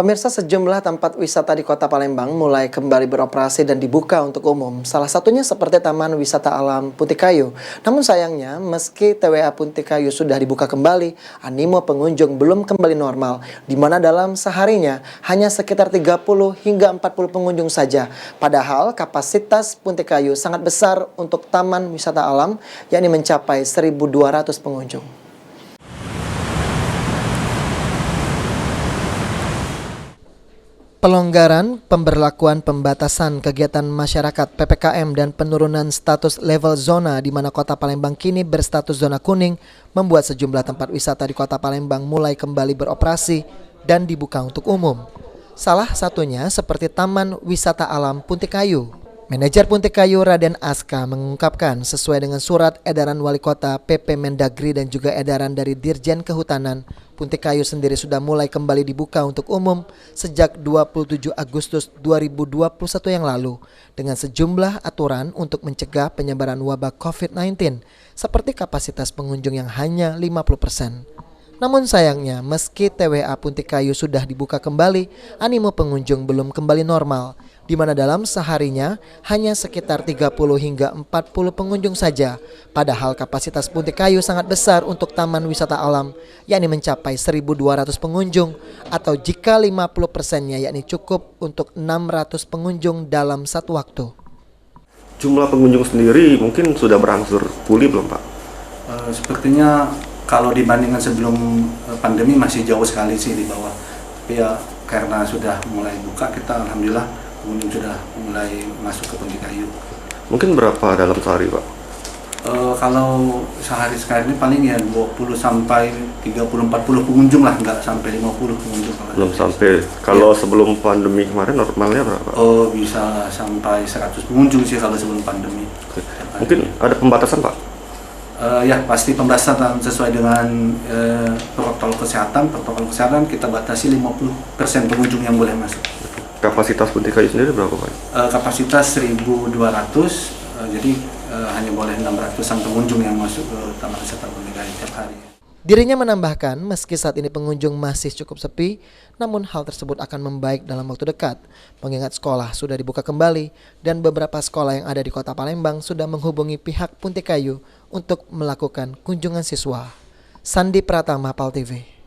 Pemirsa, sejumlah tempat wisata di Kota Palembang mulai kembali beroperasi dan dibuka untuk umum. Salah satunya seperti Taman Wisata Alam Puntikayu. Namun sayangnya, meski TWA Puntikayu sudah dibuka kembali, animo pengunjung belum kembali normal, di mana dalam seharinya hanya sekitar 30 hingga 40 pengunjung saja. Padahal kapasitas Puntikayu sangat besar untuk Taman Wisata Alam, yakni mencapai 1.200 pengunjung. Pelonggaran pemberlakuan pembatasan kegiatan masyarakat PPKM dan penurunan status level zona di mana Kota Palembang kini berstatus zona kuning membuat sejumlah tempat wisata di Kota Palembang mulai kembali beroperasi dan dibuka untuk umum. Salah satunya seperti Taman Wisata Alam Puntikayu. Manajer Puntikayu Raden Aska mengungkapkan sesuai dengan surat edaran Wali Kota PP Mendagri dan juga edaran dari Dirjen Kehutanan, Puntikayu sendiri sudah mulai kembali dibuka untuk umum sejak 27 Agustus 2021 yang lalu dengan sejumlah aturan untuk mencegah penyebaran wabah COVID-19 seperti kapasitas pengunjung yang hanya 50%. Namun sayangnya meski TWA Puntikayu sudah dibuka kembali, animo pengunjung belum kembali normal, di mana dalam seharinya hanya sekitar 30 hingga 40 pengunjung saja. Padahal kapasitas Puntikayu sangat besar untuk Taman Wisata Alam, yakni mencapai 1.200 pengunjung, atau jika 50%-nya yakni cukup untuk 600 pengunjung dalam satu waktu. Jumlah pengunjung sendiri mungkin sudah berangsur pulih belum Pak? Sepertinya kalau dibandingkan sebelum pandemi masih jauh sekali sih di bawah. Tapi ya karena sudah mulai buka, kita alhamdulillah pengunjung sudah mulai masuk ke Puntikayu. Mungkin berapa dalam sehari Pak? Kalau sehari sekarang ini paling ya 20 sampai 30-40 pengunjung lah, nggak sampai 50 pengunjung. Belum sampai. Kalau sebelum pandemi kemarin normalnya berapa? Bisa sampai 100 pengunjung sih kalau sebelum pandemi. Mungkin ada pembatasan Pak? Ya pasti pembatasan sesuai dengan protokol kesehatan kita batasi 50% pengunjung yang boleh masuk. Kapasitas Puntikayu sendiri berapa Pak? Kapasitas 1.200, jadi hanya boleh 600-an pengunjung yang masuk ke Taman Wisata Puntikayu tiap hari. Dirinya menambahkan meski saat ini pengunjung masih cukup sepi, namun hal tersebut akan membaik dalam waktu dekat. Mengingat sekolah sudah dibuka kembali dan beberapa sekolah yang ada di Kota Palembang sudah menghubungi pihak Puntikayu untuk melakukan kunjungan siswa. Sandi Pratama, PAL TV.